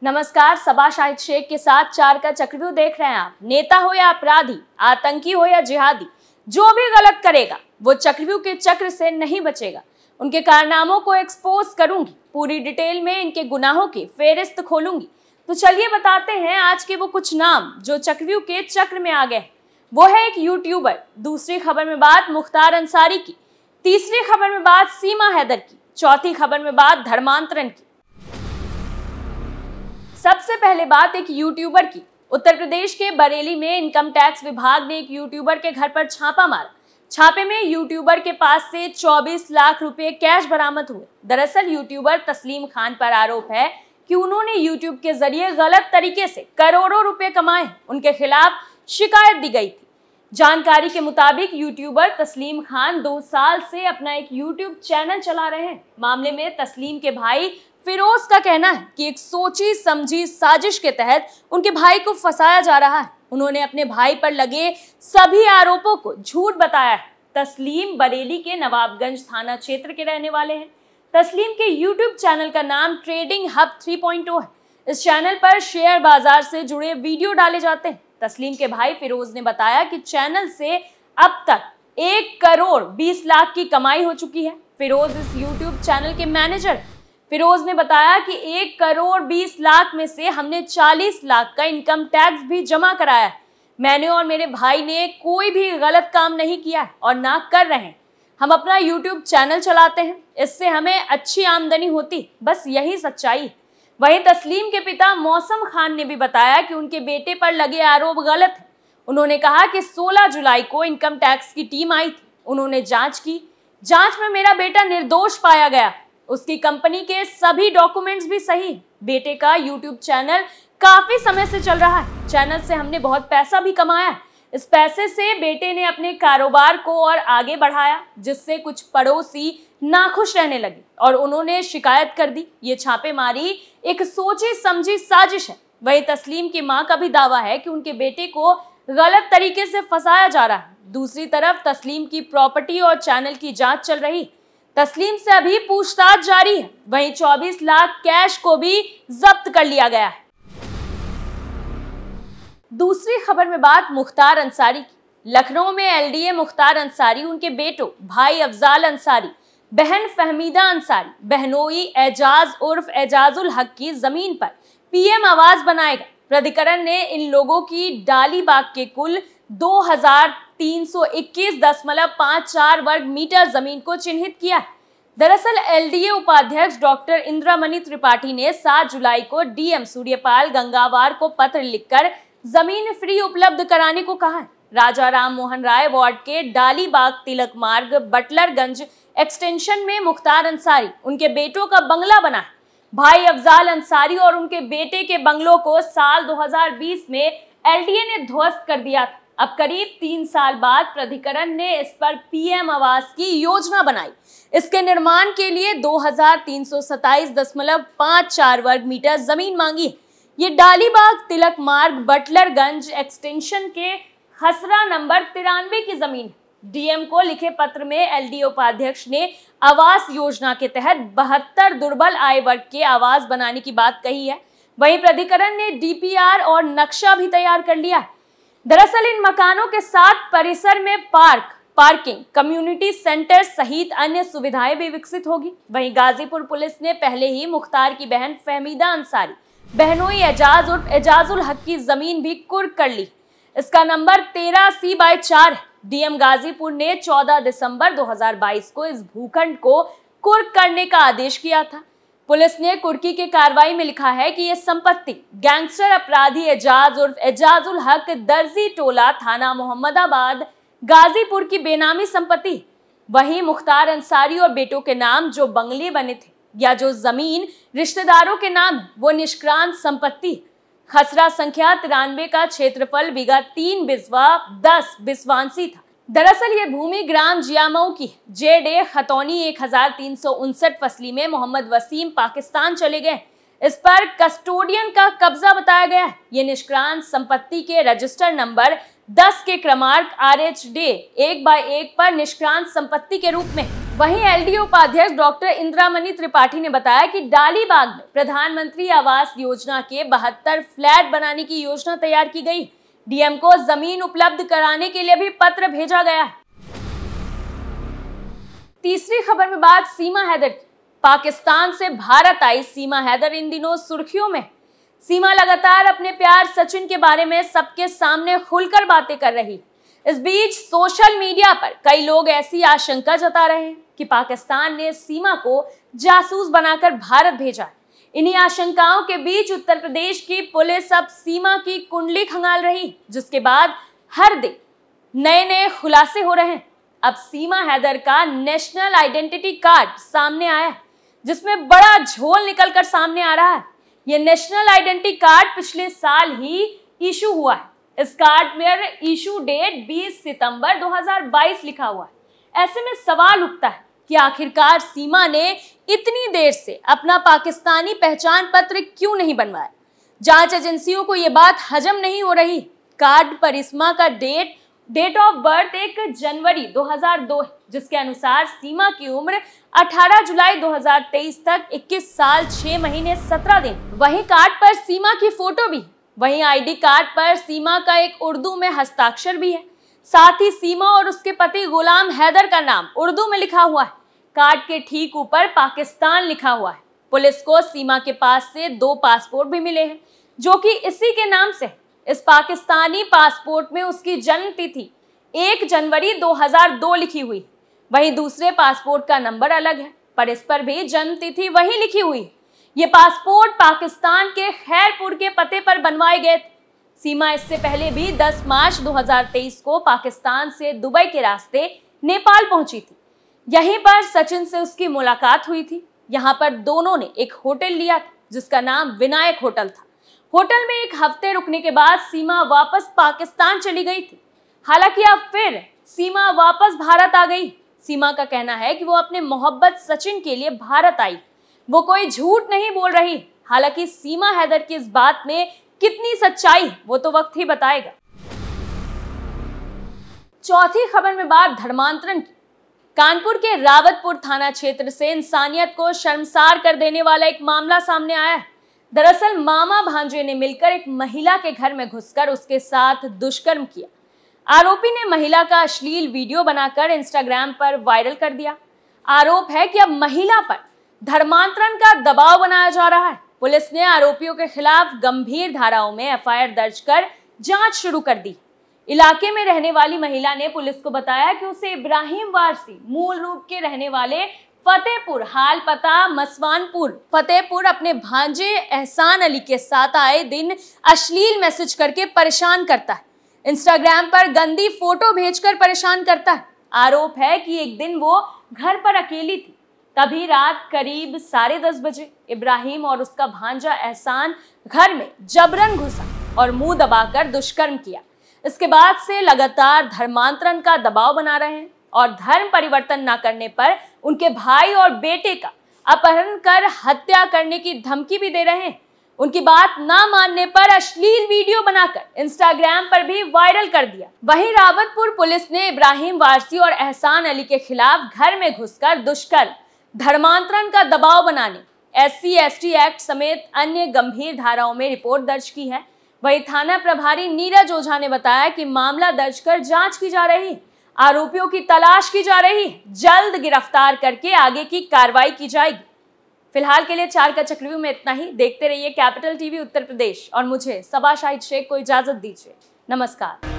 नमस्कार, सबा शाहिद शेख के साथ 4 का चक्रव्यूह देख रहे हैं आप। नेता हो या अपराधी, आतंकी हो या जिहादी, जो भी गलत करेगा वो चक्रव्यूह के चक्र से नहीं बचेगा। उनके कारनामों को एक्सपोज करूंगी, पूरी डिटेल में इनके गुनाहों की फेहरिस्त खोलूंगी। तो चलिए बताते हैं आज के वो कुछ नाम जो चक्रव्यूह के चक्र में आ गए। वो है एक यूट्यूबर, दूसरी खबर में बात मुख्तार अंसारी की, तीसरी खबर में बात सीमा हैदर की, चौथी खबर में बात धर्मांतरण की। सबसे पहले बात एक यूट्यूबर की। उत्तर प्रदेश के बरेली में इनकम टैक्स विभाग ने एक यूट्यूबर के घर पर छापा मारा। छापे में यूट्यूबर के पास से 24 लाख रुपए कैश बरामद हुए। दरअसल यूट्यूबर तस्लीम खान पर आरोप है कि उन्होंने यूट्यूब के जरिए गलत तरीके से करोड़ों रुपए कमाए। उनके खिलाफ शिकायत दी गई थी। जानकारी के मुताबिक यूट्यूबर तस्लीम खान 2 साल से अपना एक यूट्यूब चैनल चला रहे हैं। मामले में तस्लीम के भाई फिरोज का कहना है कि एक सोची समझी साजिश के तहत उनके भाई को फंसाया जा रहा है। उन्होंने अपने भाई पर लगे सभी आरोपों को झूठ बताया है। तस्लीम बरेली के नवाबगंज थाना क्षेत्र के रहने वाले हैं। तस्लीम के यूट्यूब चैनल का नाम ट्रेडिंग हब 3.0 है। इस चैनल पर शेयर बाजार से जुड़े वीडियो डाले जाते हैं। तस्लीम के भाई फिरोज ने बताया कि चैनल से अब तक 1 करोड़ 20 लाख की कमाई हो चुकी है। फिरोज इस यूट्यूब चैनल के मैनेजर। फिरोज ने बताया कि 1 करोड़ 20 लाख में से हमने 40 लाख का इनकम टैक्स भी जमा कराया है। मैंने और मेरे भाई ने कोई भी गलत काम नहीं किया और ना कर रहे हैं। हम अपना यूट्यूब चैनल चलाते हैं, इससे हमें अच्छी आमदनी होती, बस यही सच्चाई। वहीं तस्लीम के पिता मौसम खान ने भी बताया कि उनके बेटे पर लगे आरोप गलत है। उन्होंने कहा कि 16 जुलाई को इनकम टैक्स की टीम आई थी। उन्होंने जांच की। जांच में मेरा बेटा निर्दोष पाया गया। उसकी कंपनी के सभी डॉक्यूमेंट्स भी सही। बेटे का यूट्यूब चैनल काफी समय से चल रहा है। चैनल से हमने बहुत पैसा भी कमाया है। इस पैसे से बेटे ने अपने कारोबार को और आगे बढ़ाया, जिससे कुछ पड़ोसी नाखुश रहने लगे और उन्होंने शिकायत कर दी। ये छापेमारी एक सोची समझी साजिश है। वहीं तस्लीम की मां का भी दावा है कि उनके बेटे को गलत तरीके से फंसाया जा रहा है। दूसरी तरफ तस्लीम की प्रॉपर्टी और चैनल की जांच चल रही। तस्लीम से अभी पूछताछ जारी है। वहीं 24 लाख कैश को भी जब्त कर लिया गया है। दूसरी खबर में बात मुख्तार अंसारी की। लखनऊ में एलडीए मुख्तार अंसारी उनके बेटों भाई अफजाल अंसारी, बहन फहमीदा अंसारी, बहनोई एजाज उर्फ एजाजुल हक की जमीन पर पीएम आवास बनाएगा। प्राधिकरण ने इन लोगों की डालीबाग के कुल 2321.54 वर्ग मीटर जमीन को चिन्हित किया है। दरअसल एलडीए उपाध्यक्ष डॉक्टर इंद्रामणि त्रिपाठी ने 7 जुलाई को डीएम सूर्यपाल गंगावार को पत्र लिखकर जमीन फ्री उपलब्ध कराने को कहा है। राजा राम मोहन राय वार्ड के डालीबाग तिलक मार्ग बटलरगंज एक्सटेंशन में मुख्तार अंसारी उनके बेटों का बंगला बना है। भाई अफजाल अंसारी और उनके बेटे के बंगलों को साल 2020 में एलडीए ने ध्वस्त कर दिया था। अब करीब 3 साल बाद प्राधिकरण ने इस पर पीएम आवास की योजना बनाई। इसके निर्माण के लिए 2327.54 वर्ग मीटर जमीन मांगी। ये डालीबाग तिलक मार्ग बटलरगंज एक्सटेंशन के खसरा नंबर 93 की जमीन है। डीएम को लिखे पत्र में एलडीए उपाध्यक्ष ने आवास योजना के तहत 72 दुर्बल आय वर्ग के आवास बनाने की बात कही है। वहीं प्राधिकरण ने डीपीआर और नक्शा भी तैयार कर लिया है। दरअसल इन मकानों के साथ परिसर में पार्किंग, कम्युनिटी सेंटर सहित अन्य सुविधाएं भी विकसित होगी। वहीं गाजीपुर पुलिस ने पहले ही मुख्तार की बहन फहमीदा अंसारी, बहनोई एजाज उर्फ एजाजुल हक की जमीन भी कुर्क कर ली। इसका नंबर 13C/4 है। डीएम गाजीपुर ने 14 दिसंबर 2022 को इस भूखंड को कुर्क करने का आदेश किया था। पुलिस ने कुर्की की कार्रवाई में लिखा है कि यह संपत्ति गैंगस्टर अपराधी एजाज उर्फ एजाजुल हक दर्जी टोला थाना मोहम्मदाबाद गाजीपुर की बेनामी संपत्ति। वहीं मुख्तार अंसारी और बेटों के नाम जो बंगले बने थे या जो जमीन रिश्तेदारों के नाम है वो निष्क्रांत संपत्ति। खसरा संख्या 93 का क्षेत्रफल बीघा 3 बिस्वा 10 बिस्वांसी था। दरअसल ये भूमि ग्राम जियामऊ की जेडे खतौनी 1359 फसली में मोहम्मद वसीम पाकिस्तान चले गए। इस पर कस्टोडियन का कब्जा बताया गया है। ये निष्क्रांत संपत्ति के रजिस्टर नंबर 10 के क्रमांक RH-1/1 पर निष्क्रांत संपत्ति के रूप में वहीं एलडीओ उपाध्यक्ष डॉक्टर इंद्रामणि त्रिपाठी ने बताया कि डालीबाग में प्रधानमंत्री आवास योजना के 72 फ्लैट बनाने की योजना तैयार की गई। डीएम को जमीन उपलब्ध कराने के लिए भी पत्र भेजा गया है। तीसरी खबर में बात सीमा हैदर की। पाकिस्तान से भारत आई सीमा हैदर इन दिनों सुर्खियों में। सीमा लगातार अपने प्यार सचिन के बारे में सबके सामने खुलकर बातें कर रही। इस बीच सोशल मीडिया पर कई लोग ऐसी आशंका जता रहे हैं कि पाकिस्तान ने सीमा को जासूस बनाकर भारत भेजा है। इन्हीं आशंकाओं के बीच उत्तर प्रदेश की पुलिस अब सीमा की कुंडली खंगाल रही, जिसके बाद हर दिन नए नए खुलासे हो रहे हैं। अब सीमा हैदर का नेशनल आइडेंटिटी कार्ड सामने आया है, जिसमें बड़ा झोल निकलकर सामने आ रहा है। ये नेशनल आइडेंटिटी कार्ड पिछले साल ही इशू हुआ है। इस कार्ड में इशू डेट 20 सितंबर 2022 लिखा हुआ है। ऐसे में सवाल उठता है कि आखिरकार सीमा ने इतनी देर से अपना पाकिस्तानी पहचान पत्र क्यों नहीं बनवाया। जांच एजेंसियों को ये बात हजम नहीं हो रही। कार्ड पर सीमा का डेट ऑफ बर्थ 1 जनवरी 2002 है, जिसके अनुसार सीमा की उम्र 18 जुलाई 2023 तक 21 साल 6 महीने 17 दिन। वहीं कार्ड पर सीमा की फोटो भी। वहीं आईडी कार्ड पर सीमा का एक उर्दू में हस्ताक्षर भी है। साथ ही सीमा और उसके पति गुलाम हैदर का नाम उर्दू में लिखा हुआ है। कार्ड के ठीक ऊपर पाकिस्तान लिखा हुआ है। पुलिस को सीमा के पास से 2 पासपोर्ट भी मिले हैं, जो कि इसी के नाम से है। इस पाकिस्तानी पासपोर्ट में उसकी जन्म तिथि 1 जनवरी 2002 लिखी हुई। वहीं दूसरे पासपोर्ट का नंबर अलग है, पर इस पर भी जन्म तिथि वही लिखी हुई है। ये पासपोर्ट पाकिस्तान के खैरपुर के पते पर बनवाए गए थे। सीमा इससे पहले भी 10 मार्च 2023 को पाकिस्तान से दुबई के रास्ते नेपाल पहुंची थी। यहीं पर सचिन से उसकी मुलाकात हुई थी। यहाँ पर दोनों ने एक होटल लिया था, जिसका नाम विनायक होटल था। होटल में 1 हफ्ते रुकने के बाद सीमा वापस पाकिस्तान चली गई थी। हालांकि अब फिर सीमा वापस भारत आ गई। सीमा का कहना है कि वो अपने मोहब्बत सचिन के लिए भारत आई। वो कोई झूठ नहीं बोल रही। हालांकि सीमा हैदर की इस बात में कितनी सच्चाई है, वो तो वक्त ही बताएगा। चौथी खबर में बात धर्मांतरण की। कानपुर के रावतपुर थाना क्षेत्र से इंसानियत को शर्मसार कर देने वाला एक मामला सामने आया है। दरअसल मामा भांजे ने मिलकर एक महिला के घर में घुसकर उसके साथ दुष्कर्म किया। आरोपी ने महिला का अश्लील वीडियो बनाकर इंस्टाग्राम पर वायरल कर दिया। आरोप है कि अब महिला पर धर्मांतरण का दबाव बनाया जा रहा है। पुलिस ने आरोपियों के खिलाफ गंभीर धाराओं में एफआईआर दर्ज कर जांच शुरू कर दी। इलाके में रहने वाली महिला ने पुलिस को बताया कि उसे इब्राहिम वारसी मूल रूप के रहने वाले फतेहपुर हाल पता मसवानपुर फतेहपुर अपने भांजे एहसान अली के साथ आए दिन अश्लील मैसेज करके परेशान करता है। इंस्टाग्राम पर गंदी फोटो भेजकर परेशान करता है। आरोप है कि एक दिन वो घर पर अकेली थी। तभी रात करीब 10:30 बजे इब्राहिम और उसका भांजा एहसान घर में जबरन घुसा और मुंह दबाकर दुष्कर्म किया। इसके बाद से लगातार धर्मांतरण का दबाव बना रहे हैं और धर्म परिवर्तन न करने पर उनके भाई और बेटे का अपहरण कर हत्या करने की धमकी भी दे रहे हैं। उनकी बात ना मानने पर अश्लील वीडियो बनाकर इंस्टाग्राम पर भी वायरल कर दिया। वहीं रावतपुर पुलिस ने इब्राहिम वारसी और एहसान अली के खिलाफ घर में घुसकर दुष्कर्म, धर्मांतरण का दबाव बनाने, SC/ST एक्ट समेत अन्य गंभीर धाराओं में रिपोर्ट दर्ज की है। वहीं थाना प्रभारी नीरज ओझा ने बताया कि मामला दर्ज कर जांच की जा रही, आरोपियों की तलाश की जा रही, जल्द गिरफ्तार करके आगे की कार्रवाई की जाएगी। फिलहाल के लिए 4 का चक्रव्यूह में इतना ही। देखते रहिए कैपिटल टीवी उत्तर प्रदेश और मुझे सबा शाहिद शेख को इजाजत दीजिए। नमस्कार।